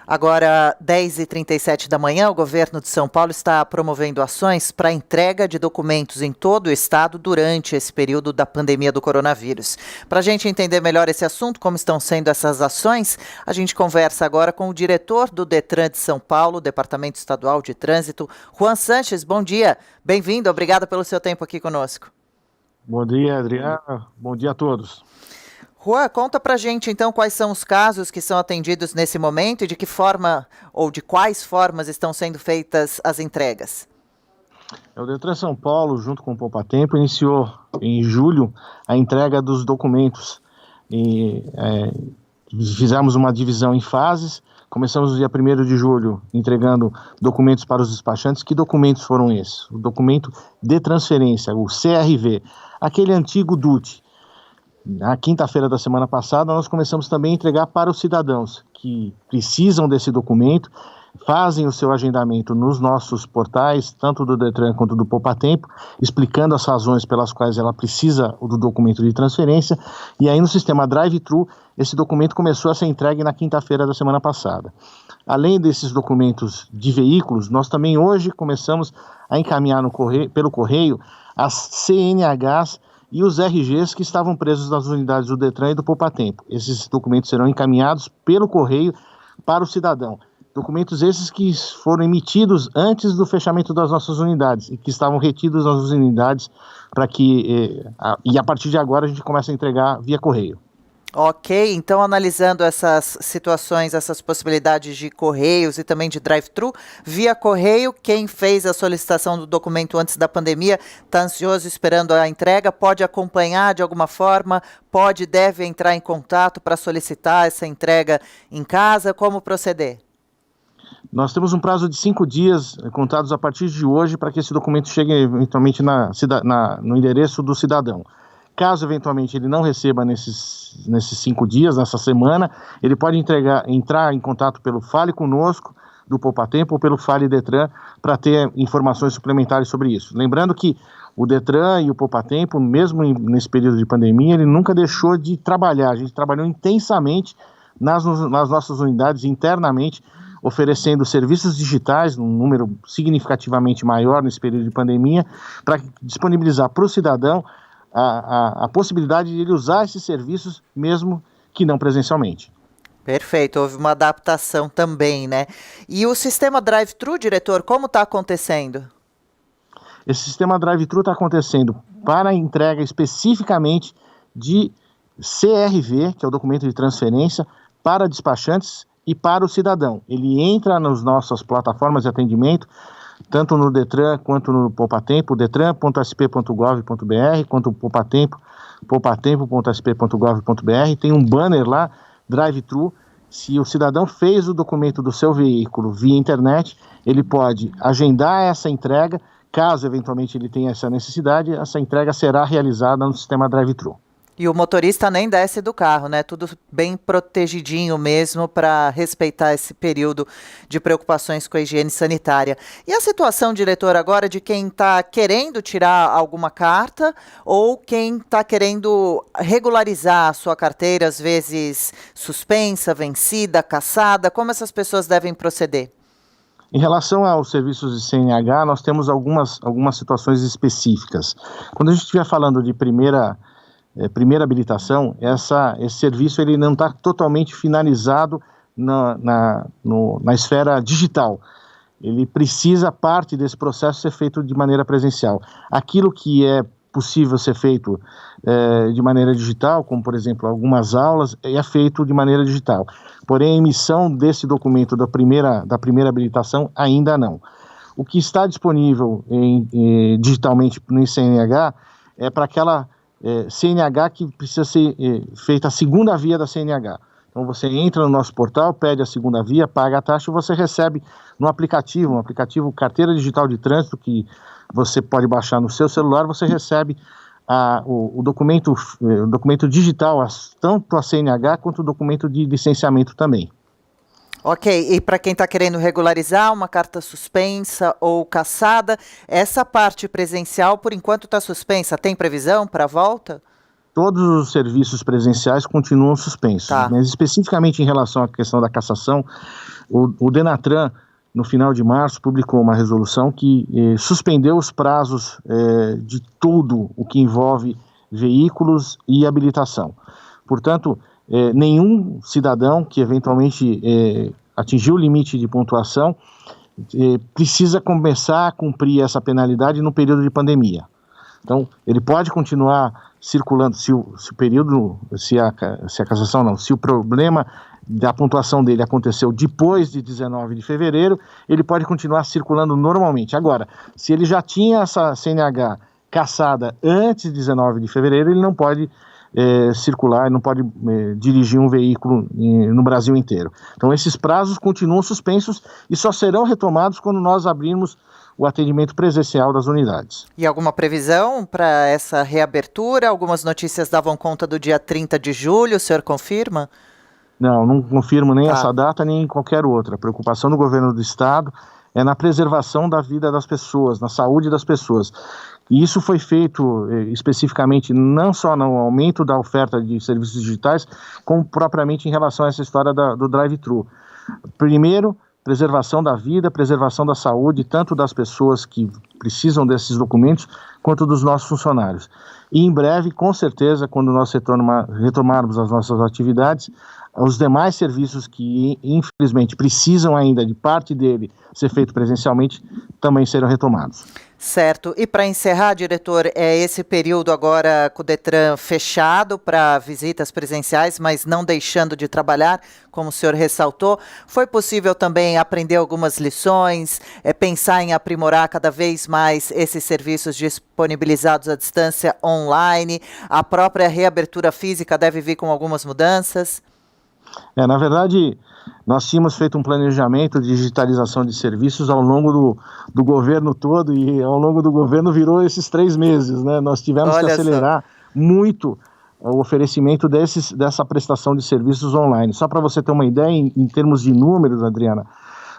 Agora, 10h37 da manhã, o governo de São Paulo está promovendo ações para a entrega de documentos em todo o estado durante esse período da pandemia do coronavírus. Para a gente entender melhor esse assunto, como estão sendo essas ações, a gente conversa agora com o diretor do Detran de São Paulo, Departamento Estadual de Trânsito, Juan Sanches. Bom dia, bem-vindo, obrigada pelo seu tempo aqui conosco. Bom dia, Adriana. Bom dia a todos. Juan, conta pra gente então quais são os casos que são atendidos nesse momento e de que forma ou de quais formas estão sendo feitas as entregas. O Detran São Paulo, junto com o Poupatempo, iniciou em julho a entrega dos documentos. Fizemos uma divisão em fases. Começamos no dia 1º de julho entregando documentos para os despachantes. Que documentos foram esses? O documento de transferência, o CRV, aquele antigo DUT. Na quinta-feira da semana passada, nós começamos também a entregar para os cidadãos que precisam desse documento, fazem o seu agendamento nos nossos portais, tanto do Detran quanto do Poupatempo, explicando as razões pelas quais ela precisa do documento de transferência, e aí no sistema Drive-Thru, esse documento começou a ser entregue na quinta-feira da semana passada. Além desses documentos de veículos, nós também hoje começamos a encaminhar pelo correio as CNHs e os RGs que estavam presos nas unidades do Detran e do Poupatempo. Esses documentos serão encaminhados pelo correio para o cidadão. Documentos esses que foram emitidos antes do fechamento das nossas unidades e que estavam retidos nas unidades para que, e a partir de agora a gente começa a entregar via correio. Ok, então analisando essas situações, essas possibilidades de correios e também de drive-thru, via correio, quem fez a solicitação do documento antes da pandemia está ansioso esperando a entrega, pode acompanhar de alguma forma, deve entrar em contato para solicitar essa entrega em casa, como proceder? Nós temos um prazo de 5 dias contados a partir de hoje para que esse documento chegue eventualmente no endereço do cidadão. Caso eventualmente ele não receba nesses 5 dias, nessa semana, ele pode entrar em contato pelo Fale Conosco do Poupatempo ou pelo Fale Detran para ter informações suplementares sobre isso. Lembrando que o Detran e o Poupatempo, mesmo nesse período de pandemia, ele nunca deixou de trabalhar. A gente trabalhou intensamente nas nossas unidades internamente, oferecendo serviços digitais, num número significativamente maior nesse período de pandemia, para disponibilizar para o cidadão a possibilidade de ele usar esses serviços, mesmo que não presencialmente. Perfeito, houve uma adaptação também, né? E o sistema Drive-Thru, diretor, como está acontecendo? Esse sistema Drive-Thru está acontecendo para a entrega especificamente de CRV, que é o documento de transferência, para despachantes e para o cidadão. Ele entra nas nossas plataformas de atendimento, tanto no Detran quanto no Poupatempo, detran.sp.gov.br, quanto o Poupatempo, poupatempo.sp.gov.br, tem um banner lá, Drive-Thru. Se o cidadão fez o documento do seu veículo via internet, ele pode agendar essa entrega, caso eventualmente ele tenha essa necessidade, essa entrega será realizada no sistema Drive-Thru. E o motorista nem desce do carro, né? Tudo bem protegidinho mesmo para respeitar esse período de preocupações com a higiene sanitária. E a situação, diretor, agora de quem está querendo tirar alguma carta ou quem está querendo regularizar a sua carteira, às vezes suspensa, vencida, cassada, como essas pessoas devem proceder? Em relação aos serviços de CNH, nós temos algumas situações específicas. Quando a gente estiver falando de primeira habilitação, esse serviço ele não está totalmente finalizado na esfera digital. Ele precisa, parte desse processo, ser feito de maneira presencial. Aquilo que é possível ser feito de maneira digital, como por exemplo algumas aulas, é feito de maneira digital. Porém, a emissão desse documento da primeira habilitação ainda não. O que está disponível digitalmente no CNH é para aquela CNH que precisa ser feita a segunda via da CNH. Então você entra no nosso portal, pede a segunda via, paga a taxa e você recebe no aplicativo, Carteira Digital de Trânsito, que você pode baixar no seu celular, você recebe o documento digital, tanto a CNH quanto o documento de licenciamento também. Ok, e para quem está querendo regularizar uma carta suspensa ou cassada, essa parte presencial, por enquanto, está suspensa. Tem previsão para a volta? Todos os serviços presenciais continuam suspensos, Tá. Mas especificamente em relação à questão da cassação, O Denatran, no final de março, publicou uma resolução que suspendeu os prazos de tudo o que envolve veículos e habilitação. Portanto, nenhum cidadão que eventualmente atingiu o limite de pontuação precisa começar a cumprir essa penalidade no período de pandemia. Então, ele pode continuar circulando, se a cassação não, se o problema da pontuação dele aconteceu depois de 19 de fevereiro, ele pode continuar circulando normalmente. Agora, se ele já tinha essa CNH cassada antes de 19 de fevereiro, ele não pode circular, não pode dirigir um veículo no Brasil inteiro. Então, esses prazos continuam suspensos e só serão retomados quando nós abrirmos o atendimento presencial das unidades. E alguma previsão para essa reabertura? Algumas notícias davam conta do dia 30 de julho, o senhor confirma? Não confirmo nem essa data, nem qualquer outra. A preocupação do governo do estado é na preservação da vida das pessoas, na saúde das pessoas. E isso foi feito especificamente não só no aumento da oferta de serviços digitais, como propriamente em relação a essa história do drive-thru. Primeiro, preservação da vida, preservação da saúde, tanto das pessoas que precisam desses documentos, quanto dos nossos funcionários. E em breve, com certeza, quando nós retomarmos as nossas atividades, os demais serviços que, infelizmente, precisam ainda de parte dele ser feito presencialmente, também serão retomados. Certo. E para encerrar, diretor, esse período agora com o Detran fechado para visitas presenciais, mas não deixando de trabalhar, como o senhor ressaltou, foi possível também aprender algumas lições, pensar em aprimorar cada vez mais esses serviços disponibilizados à distância online? A própria reabertura física deve vir com algumas mudanças? Na verdade, nós tínhamos feito um planejamento de digitalização de serviços ao longo do governo todo, e ao longo do governo virou esses 3 meses, né? Nós tivemos que acelerar muito o oferecimento dessa prestação de serviços online. Só para você ter uma ideia, em termos de números, Adriana,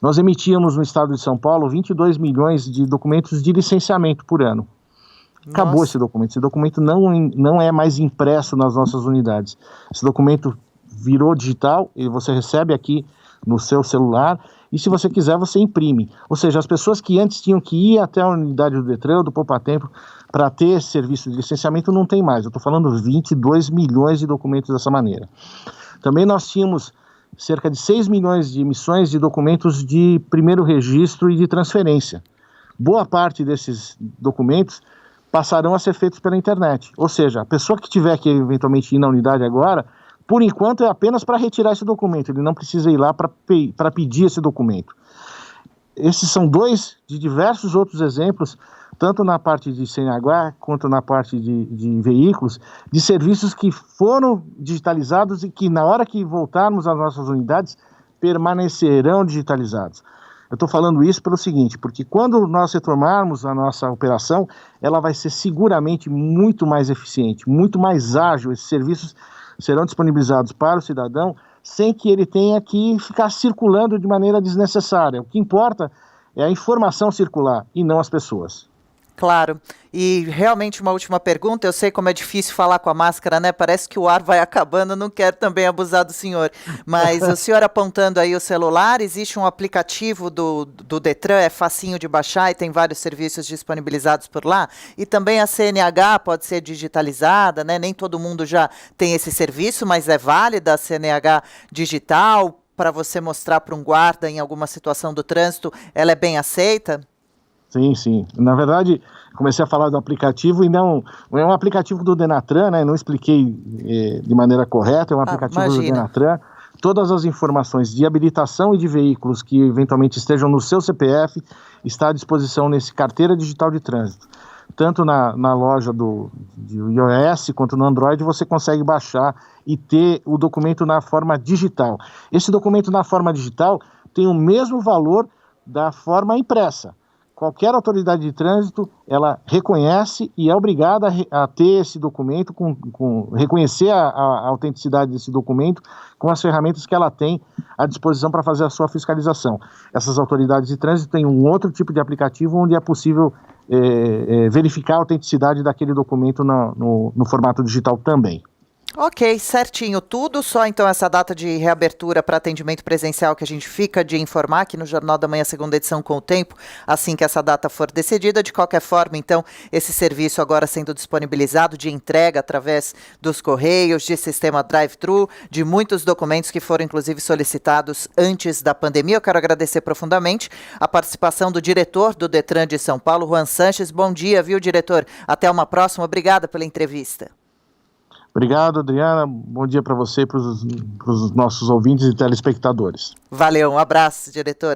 nós emitíamos no estado de São Paulo 22 milhões de documentos de licenciamento por ano. Acabou esse documento. Esse documento não é mais impresso nas nossas unidades. Esse documento virou digital e você recebe aqui no seu celular, e se você quiser você imprime. Ou seja, as pessoas que antes tinham que ir até a unidade do Detran ou do Poupatempo para ter esse serviço de licenciamento não tem mais. Eu estou falando 22 milhões de documentos dessa maneira. Também nós tínhamos cerca de 6 milhões de emissões de documentos de primeiro registro e de transferência. Boa parte desses documentos passarão a ser feitos pela internet. Ou seja, a pessoa que tiver que eventualmente ir na unidade agora, por enquanto, é apenas para retirar esse documento, ele não precisa ir lá para pedir esse documento. Esses são 2 de diversos outros exemplos, tanto na parte de CNH quanto na parte de veículos, de serviços que foram digitalizados e que, na hora que voltarmos às nossas unidades, permanecerão digitalizados. Eu estou falando isso pelo seguinte, porque quando nós retomarmos a nossa operação, ela vai ser seguramente muito mais eficiente, muito mais ágil. Esses serviços serão disponibilizados para o cidadão sem que ele tenha que ficar circulando de maneira desnecessária. O que importa é a informação circular e não as pessoas. Claro. E realmente uma última pergunta, eu sei como é difícil falar com a máscara, né? Parece que o ar vai acabando, não quero também abusar do senhor. Mas o senhor apontando aí o celular, existe um aplicativo do Detran, é facinho de baixar e tem vários serviços disponibilizados por lá. E também a CNH pode ser digitalizada, né? Nem todo mundo já tem esse serviço, mas é válida a CNH digital para você mostrar para um guarda em alguma situação do trânsito, ela é bem aceita? Sim. Na verdade, comecei a falar do aplicativo e não é um aplicativo do Denatran, né? Não expliquei de maneira correta, é um aplicativo do Denatran. Todas as informações de habilitação e de veículos que eventualmente estejam no seu CPF está à disposição nesse carteira digital de trânsito. Tanto na loja de iOS quanto no Android você consegue baixar e ter o documento na forma digital. Esse documento na forma digital tem o mesmo valor da forma impressa. Qualquer autoridade de trânsito, ela reconhece e é obrigada a ter esse documento, reconhecer a autenticidade desse documento com as ferramentas que ela tem à disposição para fazer a sua fiscalização. Essas autoridades de trânsito têm um outro tipo de aplicativo onde é possível verificar a autenticidade daquele documento no formato digital também. Ok, certinho tudo, só então essa data de reabertura para atendimento presencial que a gente fica de informar aqui no Jornal da Manhã, segunda edição, com o tempo, assim que essa data for decidida. De qualquer forma, então, esse serviço agora sendo disponibilizado de entrega através dos Correios, de sistema drive-thru, de muitos documentos que foram inclusive solicitados antes da pandemia. Eu quero agradecer profundamente a participação do diretor do Detran de São Paulo, Juan Sanches. Bom dia, viu, diretor? Até uma próxima. Obrigada pela entrevista. Obrigado, Adriana. Bom dia para você e para os nossos ouvintes e telespectadores. Valeu, um abraço, diretor.